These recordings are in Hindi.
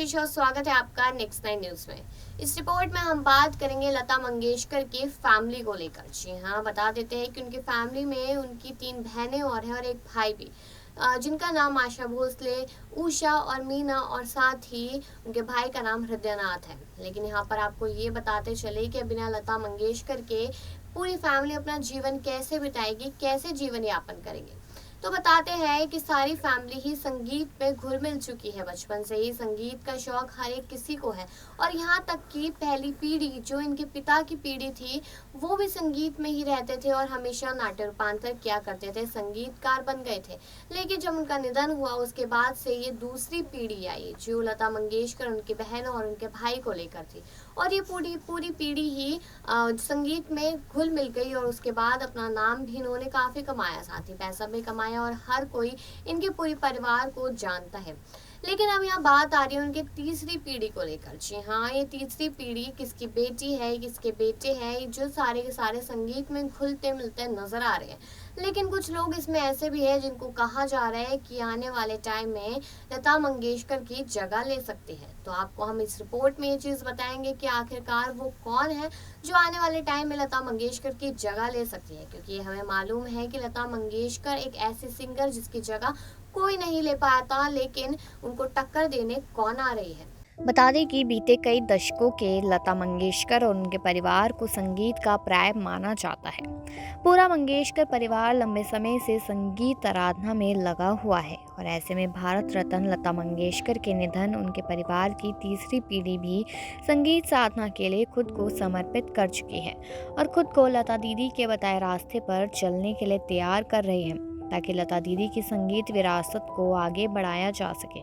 रजनीश और स्वागत है आपका नेक्स्ट 9 न्यूज में। इस रिपोर्ट में हम बात करेंगे लता मंगेशकर की फैमिली को लेकर। जी हाँ, बता देते हैं कि उनकी फैमिली में उनकी 3 बहनें और है और एक भाई भी, जिनका नाम आशा भोसले, उषा और मीना, और साथ ही उनके भाई का नाम हृदयनाथ है। लेकिन यहाँ पर आपको ये बताते चले कि बिना लता मंगेशकर के पूरी फैमिली अपना जीवन कैसे बिताएगी, कैसे जीवन यापन करेंगे। तो बताते हैं कि सारी फैमिली ही संगीत में घुल मिल चुकी है। बचपन से ही संगीत का शौक हर एक किसी को है, और यहाँ तक कि पहली पीढ़ी जो इनके पिता की पीढ़ी थी वो भी संगीत में ही रहते थे और हमेशा नाट्य रूपांतर किया करते थे, संगीतकार बन गए थे। लेकिन जब उनका निधन हुआ उसके बाद से ये दूसरी पीढ़ी आई जो लता मंगेशकर, उनकी बहन और उनके भाई को लेकर थी, और ये पूरी पूरी पीढ़ी ही संगीत में घुल मिल गई। और उसके बाद अपना नाम भी इन्होंने काफ़ी कमाया, साथ ही पैसा भी कमाया, और हर कोई इनके पूरे परिवार को जानता है। लेकिन अब यहाँ बात आ रही है उनके तीसरी पीढ़ी को लेकर। जी हाँ, ये तीसरी पीढ़ी किसकी बेटी है, किसके बेटे हैं, जो सारे के सारे संगीत में घुलते मिलते नजर आ रहे हैं। लेकिन कुछ लोग इसमें ऐसे भी हैं जिनको कहा जा रहा है कि आने वाले टाइम में लता मंगेशकर की जगह ले सकती है। तो आपको हम इस रिपोर्ट में ये चीज़ बताएंगे कि आखिरकार वो कौन है जो आने वाले टाइम में लता मंगेशकर की जगह ले सकती है, क्योंकि ये हमें मालूम है कि लता मंगेशकर एक ऐसी सिंगर जिसकी जगह कोई नहीं ले पाता, लेकिन उनको टक्कर देने कौन आ रही है। बता दें कि बीते कई दशकों के लता मंगेशकर और उनके परिवार को संगीत का पर्याय माना जाता है। पूरा मंगेशकर परिवार लंबे समय से संगीत आराधना में लगा हुआ है, और ऐसे में भारत रत्न लता मंगेशकर के निधन उनके परिवार की तीसरी पीढ़ी भी संगीत साधना के लिए खुद को समर्पित कर चुकी है और खुद को लता दीदी के बताए रास्ते पर चलने के लिए तैयार कर रही है, ताकि लता दीदी की संगीत विरासत को आगे बढ़ाया जा सके।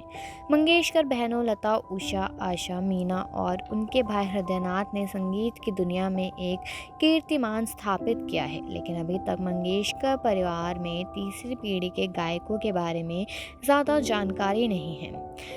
मंगेशकर बहनों लता, उषा, आशा, मीना और उनके भाई हृदयनाथ ने संगीत की दुनिया में एक कीर्तिमान स्थापित किया है। लेकिन अभी तक मंगेशकर परिवार में तीसरी पीढ़ी के गायकों के बारे में ज़्यादा जानकारी नहीं है।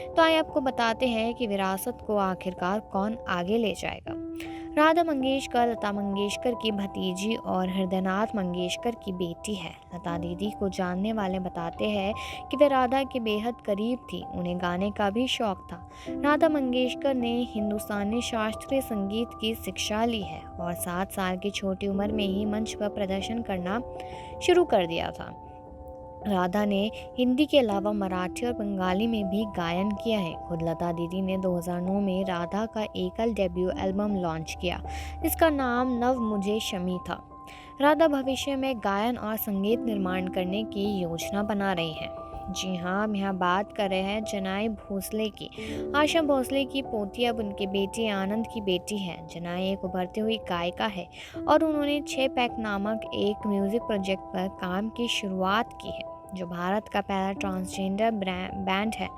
तो आइए आपको बताते हैं कि विरासत को आखिरकार कौन आगे ले जाएगा। राधा मंगेशकर लता मंगेशकर की भतीजी और हृदयनाथ मंगेशकर की बेटी है। लता दीदी को जानने वाले बताते हैं कि वे राधा के बेहद करीब थी, उन्हें गाने का भी शौक था। राधा मंगेशकर ने हिंदुस्तानी शास्त्रीय संगीत की शिक्षा ली है और 7 साल की छोटी उम्र में ही मंच पर प्रदर्शन करना शुरू कर दिया था। राधा ने हिंदी के अलावा मराठी और बंगाली में भी गायन किया है। खुद लता दीदी ने 2009 में राधा का एकल डेब्यू एल्बम लॉन्च किया, जिसका नाम नव मुझे शमी था। राधा भविष्य में गायन और संगीत निर्माण करने की योजना बना रही हैं। जी हाँ, हम यहाँ बात कर रहे हैं जनाई भोसले की। आशा भोसले की पोती अब उनके बेटी आनंद की बेटी है। जनाई एक उभरती हुई गायिका है और उन्होंने 6 पैक नामक एक म्यूजिक प्रोजेक्ट पर काम की शुरुआत की है, जो भारत का पहला ट्रांसजेंडर बैंड है।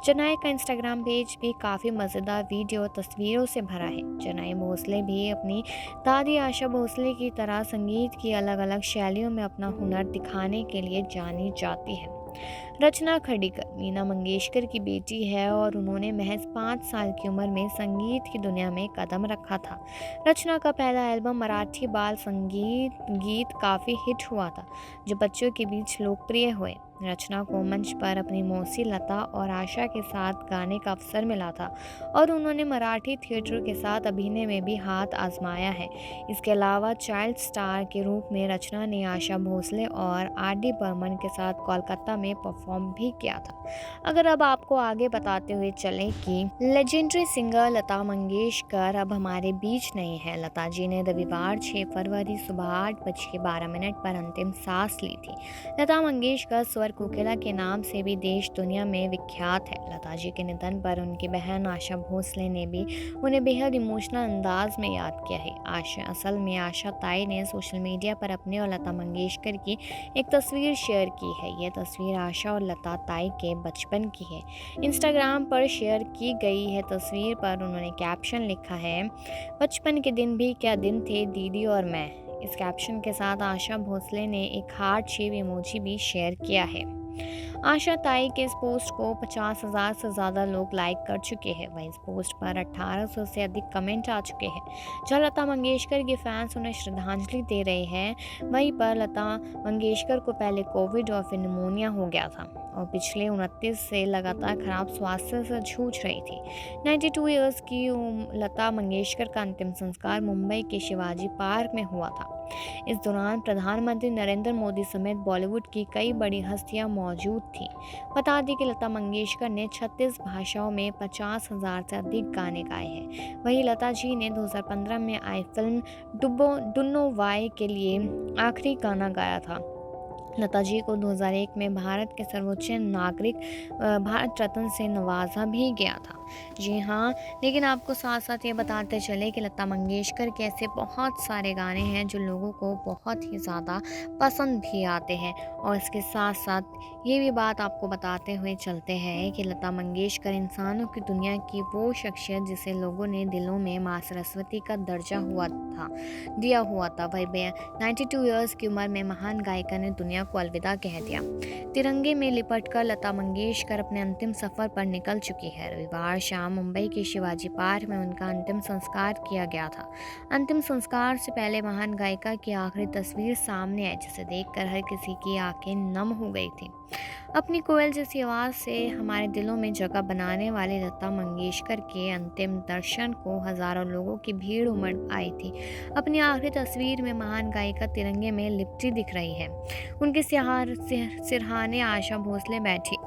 जनाई का इंस्टाग्राम पेज भी काफ़ी मज़ेदार वीडियो और तस्वीरों से भरा है। जनाई भोसले भी अपनी दादी आशा भोसले की तरह संगीत की अलग अलग शैलियों में अपना हुनर दिखाने के लिए जानी जाती है। रचना खडीकर मीना मंगेशकर की बेटी है और उन्होंने महज 5 साल की उम्र में संगीत की दुनिया में कदम रखा था। रचना का पहला एल्बम मराठी बाल संगीत गीत काफ़ी हिट हुआ था, जो बच्चों के बीच लोकप्रिय हुए। रचना को मंच पर अपनी मौसी लता और आशा के साथ गाने का अवसर मिला था और उन्होंने मराठी थिएटर के साथ अभिनय में भी हाथ आजमाया है। इसके अलावा चाइल्ड स्टार के रूप में रचना ने आशा भोसले और आर.डी. बर्मन के साथ कोलकाता में परफॉर्म भी किया था। अगर अब आपको आगे बताते हुए चलें कि लेजेंडरी सिंगर लता मंगेशकर अब हमारे बीच नहीं है। लता जी ने रविवार 6 फरवरी सुबह 8:12 पर अंतिम सांस ली थी। लता मंगेशकर स्वर कोकिला के नाम से भी देश दुनिया में विख्यात है। लता जी के निधन पर उनकी बहन आशा भोसले ने भी उन्हें बेहद इमोशनल अंदाज में याद किया है। असल में आशा ताई ने सोशल मीडिया पर अपने और लता मंगेशकर की एक तस्वीर शेयर की है। यह तस्वीर आशा और लता ताई के बचपन की है। इंस्टाग्राम पर शेयर की गई है तस्वीर पर उन्होंने कैप्शन लिखा है, बचपन के दिन भी क्या दिन थे दीदी और मैं। इस कैप्शन के साथ आशा भोसले ने एक हार्ट शेप इमोजी भी शेयर किया है। आशा ताई के इस पोस्ट को 50,000 से ज़्यादा लोग लाइक कर चुके हैं। वहीं इस पोस्ट पर 1800 से अधिक कमेंट आ चुके हैं, जहाँ लता मंगेशकर के फैंस उन्हें श्रद्धांजलि दे रहे हैं। वहीं पर लता मंगेशकर को पहले कोविड और फिर निमोनिया हो गया था और पिछले 29 से लगातार खराब स्वास्थ्य से जूझ रही थी। 92 ईयर्स की लता मंगेशकर का अंतिम संस्कार मुंबई के शिवाजी पार्क में हुआ था। इस दौरान प्रधानमंत्री नरेंद्र मोदी समेत बॉलीवुड की कई बड़ी हस्तियां मौजूद थीं। बता दें कि लता मंगेशकर ने 36 भाषाओं में 50,000 से अधिक गाने गाए हैं। वहीं लता जी ने 2015 में आई फिल्म डुन्नो वाई के लिए आखिरी गाना गाया था। लता जी को 2001 में भारत के सर्वोच्च नागरिक भारत रत्न से नवाजा भी गया था। जी हाँ, लेकिन आपको साथ साथ ये बताते चले कि लता मंगेशकर के ऐसे बहुत सारे गाने हैं जो लोगों को बहुत ही ज़्यादा पसंद भी आते हैं। और इसके साथ साथ ये भी बात आपको बताते हुए चलते हैं कि लता मंगेशकर इंसानों की दुनिया की वो शख्सियत जिसे लोगों ने दिलों में माँ सरस्वती का दर्जा दिया हुआ था। वही 92 ईयर्स की उम्र में महान गायिका ने दुनिया को अलविदा कह दिया। तिरंगे में लिपटकर लता मंगेशकर अपने अंतिम सफर पर निकल चुकी है। रविवार शाम मुंबई के शिवाजी पार्क में उनका अंतिम संस्कार किया गया था। अंतिम संस्कार से पहले महान गायिका की आखिरी तस्वीर सामने आई, जिसे देखकर हर किसी की आंखें नम हो गई थी। अपनी कोयल जैसी आवाज़ से हमारे दिलों में जगह बनाने वाली लता मंगेशकर के अंतिम दर्शन को हज़ारों लोगों की भीड़ उमड़ आई थी। अपनी आखिरी तस्वीर में महान गायिका तिरंगे में लिपटी दिख रही है। उनके सिरहाने आशा भोसले बैठी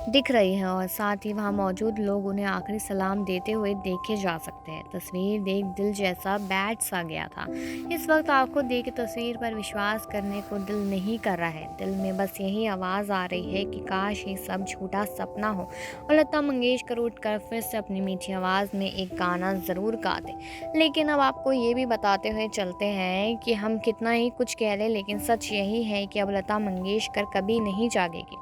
दिख रही है और साथ ही वहां मौजूद लोग उन्हें आखिरी सलाम देते हुए देखे जा सकते हैं। तस्वीर देख दिल जैसा बैठ सा गया था। इस वक्त आपको देख तस्वीर पर विश्वास करने को दिल नहीं कर रहा है। दिल में बस यही आवाज़ आ रही है कि काश ये सब झूठा सपना हो और लता मंगेशकर उठकर फिर से अपनी मीठी आवाज़ में एक गाना ज़रूर गा दे। लेकिन अब आपको ये भी बताते हुए चलते हैं कि हम कितना ही कुछ कह लें, लेकिन सच यही है कि अब लता मंगेशकर कभी नहीं जागेगी।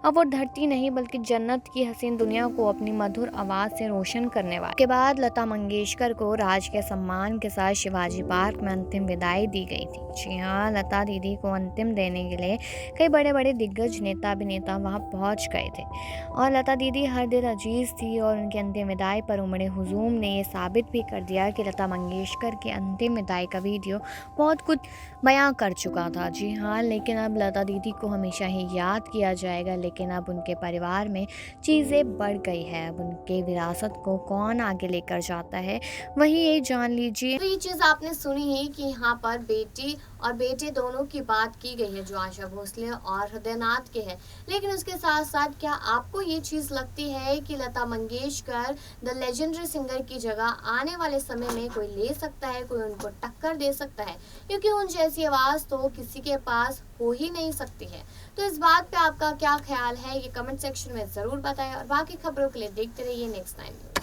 अब वो धरती नहीं बल्कि जन्नत की हसीन दुनिया को अपनी मधुर आवाज़ से रोशन करने वाली। के बाद लता मंगेशकर को राजकीय सम्मान के साथ शिवाजी पार्क में अंतिम विदाई दी गई थी। जी हाँ, लता दीदी को अंतिम देने के लिए कई बड़े बड़े दिग्गज नेता अभिनेता वहां पहुंच गए थे और लता दीदी हर दिल अजीज थी। और उनकी अंतिम विदाई पर उमड़े हुजूम ने ये साबित भी कर दिया कि लता मंगेशकर की अंतिम विदाई का वीडियो बहुत कुछ बयां कर चुका था। जी हाँ, लेकिन अब लता दीदी को हमेशा ही याद किया जाएगा, लेकिन अब उनके परिवार में चीज़ें बढ़ गई है। अब उनके विरासत को कौन आगे लेकर जाता है, वही ये जान लीजिए। तो ये चीज़ आपने सुनी ही कि यहाँ पर बेटी और बेटे दोनों की बात की गई है, जो आशा भोसले और हृदयनाथ के हैं। लेकिन उसके साथ साथ क्या आपको ये चीज़ लगती है कि Lata Mangeshkar the legendary singer की जगह आने वाले समय में कोई ले सकता है, कोई उनको टक्कर दे सकता है? क्योंकि उन जैसी आवाज़ तो किसी के पास हो ही नहीं सकती है। तो इस बात पे आपका क्या ख्याल है, ये कमेंट सेक्शन में ज़रूर बताएं और बाकी खबरों के लिए देखते रहिए नेक्स्ट टाइम न्यूज़।